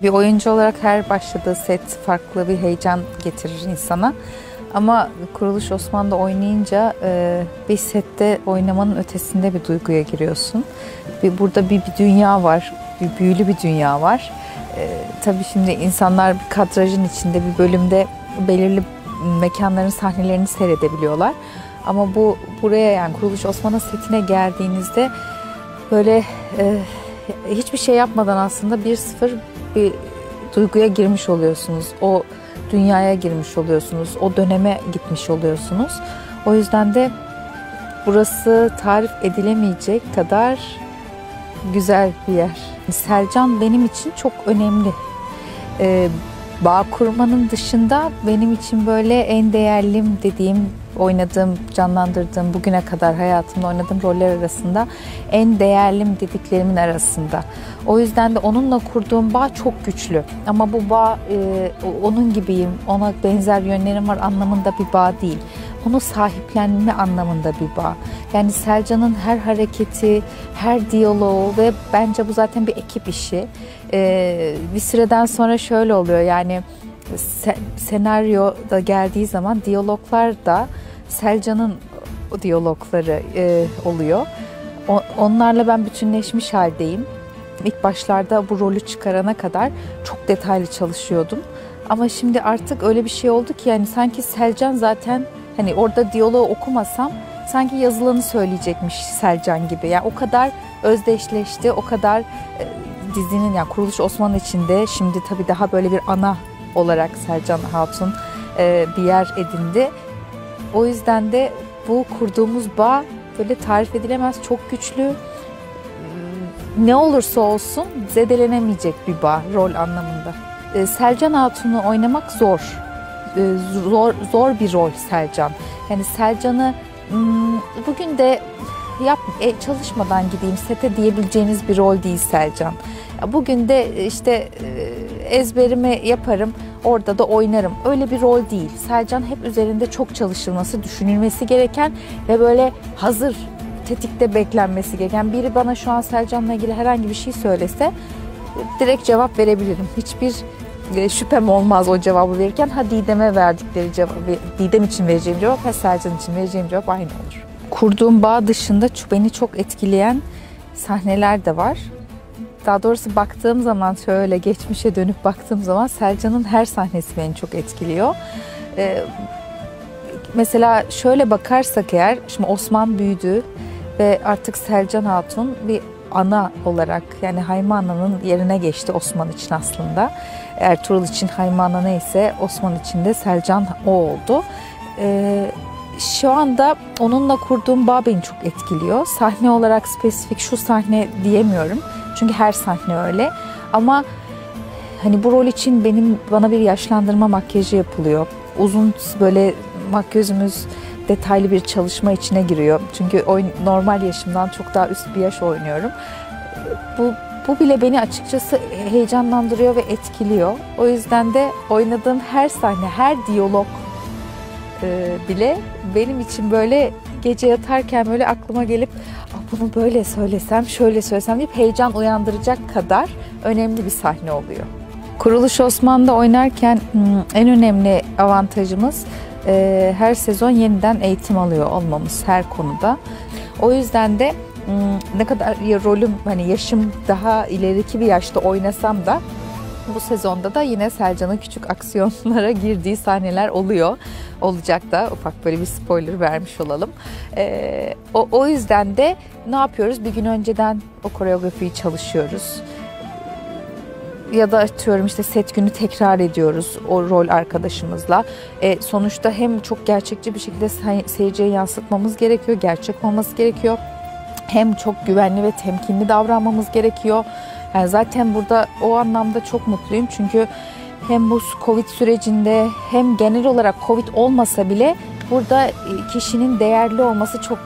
Bir oyuncu olarak her başladığı set farklı bir heyecan getirir insana. Ama Kuruluş Osman'da oynayınca bir sette oynamanın ötesinde bir duyguya giriyorsun. Burada bir dünya var, bir büyülü bir dünya var. Tabii şimdi insanlar bir kadrajın içinde bir bölümde belirli mekanların sahnelerini seyredebiliyorlar. Ama buraya yani Kuruluş Osman'ın setine geldiğinizde böyle hiçbir şey yapmadan aslında 1-0 bir duyguya girmiş oluyorsunuz. O dünyaya girmiş oluyorsunuz. O döneme gitmiş oluyorsunuz. O yüzden de burası tarif edilemeyecek kadar güzel bir yer. Selcan benim için çok önemli. Bağ kurmanın dışında benim için böyle en değerlim dediğim, oynadığım, canlandırdığım, bugüne kadar hayatımda oynadığım roller arasında en değerlim dediklerimin arasında. O yüzden de onunla kurduğum bağ çok güçlü. Ama bu bağ onun gibiyim, ona benzer yönlerim var anlamında bir bağ değil. Onu sahiplenme anlamında bir bağ. Yani Selcan'ın her hareketi, her diyaloğu ve bence bu zaten bir ekip işi. Bir süreden sonra şöyle oluyor yani senaryo da geldiği zaman diyaloglar da Selcan'ın diyalogları oluyor. Onlarla ben bütünleşmiş haldeyim. İlk başlarda bu rolü çıkarana kadar çok detaylı çalışıyordum. Ama şimdi artık öyle bir şey oldu ki yani sanki Selcan zaten hani orada diyaloğu okumasam sanki yazılanı söyleyecekmiş Selcan gibi. Yani o kadar özdeşleşti, o kadar dizinin yani Kuruluş Osman içinde şimdi tabii daha böyle bir ana olarak Selcan Hatun bir yer edindi. O yüzden de bu kurduğumuz bağ böyle tarif edilemez, çok güçlü. Ne olursa olsun zedelenemeyecek bir bağ rol anlamında. Selcan Hatun'u oynamak zor. Zor bir rol Selcan. Yani Selcan'ı bugün de çalışmadan gideyim sete diyebileceğiniz bir rol değil Selcan. Bugün de işte ezberimi yaparım, orada da oynarım. Öyle bir rol değil. Selcan hep üzerinde çok çalışılması, düşünülmesi gereken ve böyle hazır, tetikte beklenmesi gereken. Biri bana şu an Selcan'la ilgili herhangi bir şey söylese direkt cevap verebilirim. Hiçbir şüphem olmaz o cevabı verirken. Ha Didem'e verdikleri cevabı, Didem için vereceğim cevap, ha Selcan için vereceğim cevap aynı olur. Kurduğum bağ dışında beni çok etkileyen sahneler de var. Daha doğrusu baktığım zaman şöyle geçmişe dönüp baktığım zaman Selcan'ın her sahnesi beni çok etkiliyor. Mesela şöyle bakarsak eğer, şimdi Osman büyüdü ve artık Selcan Hatun bir ana olarak yani Hayme Ana'nın yerine geçti Osman için aslında. Ertuğrul için Hayme Ana neyse Osman için de Selcan o oldu. Şu anda onunla kurduğum bağ beni çok etkiliyor. Sahne olarak spesifik şu sahne diyemiyorum. Çünkü her sahne öyle. Ama hani bu rol için bana bir yaşlandırma makyajı yapılıyor. Uzun böyle makyözümüz detaylı bir çalışma içine giriyor. Çünkü normal yaşımdan çok daha üst bir yaş oynuyorum. Bu bile beni açıkçası heyecanlandırıyor ve etkiliyor. O yüzden de oynadığım her sahne, her diyalog bile benim için böyle gece yatarken böyle aklıma gelip bunu böyle söylesem, şöyle söylesem deyip heyecan uyandıracak kadar önemli bir sahne oluyor. Kuruluş Osman'da oynarken en önemli avantajımız her sezon yeniden eğitim alıyor olmamız her konuda. O yüzden de ne kadar rolüm hani yaşım daha ileriki bir yaşta oynasam da bu sezonda da yine Selcan'ın küçük aksiyonlara girdiği sahneler oluyor. Olacak da ufak böyle bir spoiler vermiş olalım. O yüzden de ne yapıyoruz? Bir gün önceden o koreografiyi çalışıyoruz. Ya da atıyorum işte set günü tekrar ediyoruz o rol arkadaşımızla. Sonuçta hem çok gerçekçi bir şekilde seyirciye yansıtmamız gerekiyor, gerçek olması gerekiyor. Hem çok güvenli ve temkinli davranmamız gerekiyor. Yani zaten burada o anlamda çok mutluyum çünkü hem bu Covid sürecinde hem genel olarak Covid olmasa bile burada kişinin değerli olması çok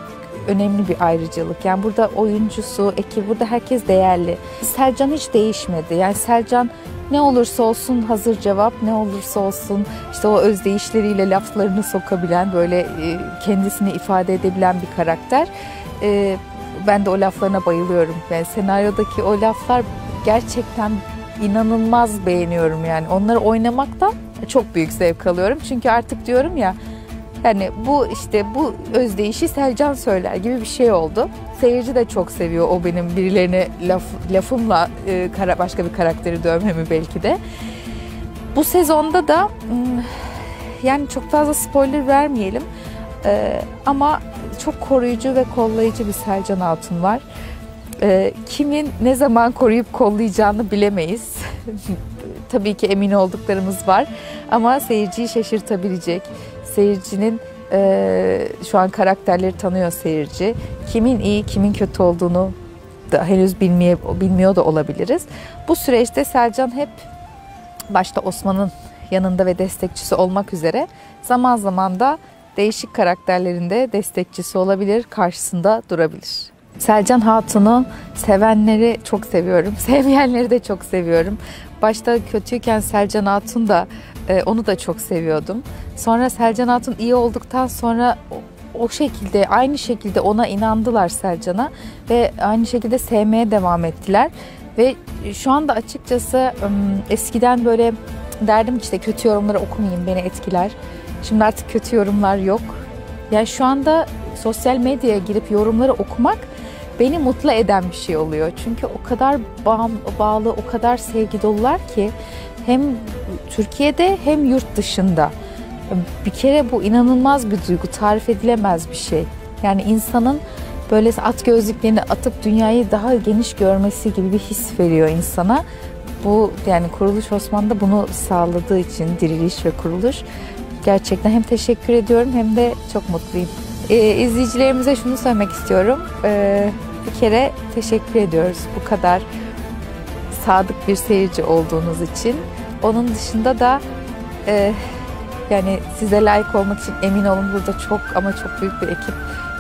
önemli bir ayrıcalık. Yani burada oyuncusu, ekibi, burada herkes değerli. Selcan hiç değişmedi. Yani Selcan ne olursa olsun hazır cevap, ne olursa olsun işte o özdeyişleriyle laflarını sokabilen, böyle kendisini ifade edebilen bir karakter. Ben de o laflarına bayılıyorum. Yani senaryodaki o laflar gerçekten inanılmaz beğeniyorum yani. Onları oynamaktan çok büyük zevk alıyorum. Çünkü artık diyorum ya, yani bu işte bu özdeyişi Selcan söyler gibi bir şey oldu. Seyirci de çok seviyor o benim birilerine lafımla başka bir karakteri dövmemi belki de. Bu sezonda da yani çok fazla spoiler vermeyelim ama çok koruyucu ve kollayıcı bir Selcan Hatun var. Kimin ne zaman koruyup kollayacağını bilemeyiz. Tabii ki emin olduklarımız var ama seyirciyi şaşırtabilecek, seyircinin şu an karakterleri tanıyor seyirci. Kimin iyi, kimin kötü olduğunu da henüz bilmiyor da olabiliriz. Bu süreçte Selcan hep başta Osman'ın yanında ve destekçisi olmak üzere zaman zaman da değişik karakterlerinde destekçisi olabilir, karşısında durabilir. Selcan Hatun'u sevenleri çok seviyorum, sevmeyenleri de çok seviyorum. Başta kötüyken Selcan Hatun da onu da çok seviyordum. Sonra Selcan Hatun iyi olduktan sonra o şekilde, aynı şekilde ona inandılar Selcan'a ve aynı şekilde sevmeye devam ettiler. Ve şu anda açıkçası eskiden böyle derdim işte kötü yorumları okumayayım, beni etkiler. Şimdi artık kötü yorumlar yok. Yani şu anda sosyal medyaya girip yorumları okumak beni mutlu eden bir şey oluyor. Çünkü o kadar bağlı, o kadar sevgi dolular ki hem Türkiye'de hem yurt dışında. Bir kere bu inanılmaz bir duygu, tarif edilemez bir şey. Yani insanın böyle at gözlüklerini atıp dünyayı daha geniş görmesi gibi bir his veriyor insana. Bu yani Kuruluş Osman'da bunu sağladığı için diriliş ve kuruluş. Gerçekten hem teşekkür ediyorum hem de çok mutluyum. İzleyicilerimize şunu söylemek istiyorum. Bir kere teşekkür ediyoruz bu kadar sadık bir seyirci olduğunuz için. Onun dışında da yani size layık olmak için emin olun burada çok ama çok büyük bir ekip,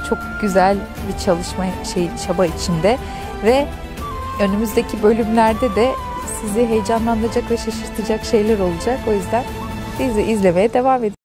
çok güzel bir çaba içinde ve önümüzdeki bölümlerde de sizi heyecanlandıracak ve şaşırtacak şeyler olacak. O yüzden bizi izlemeye devam edin.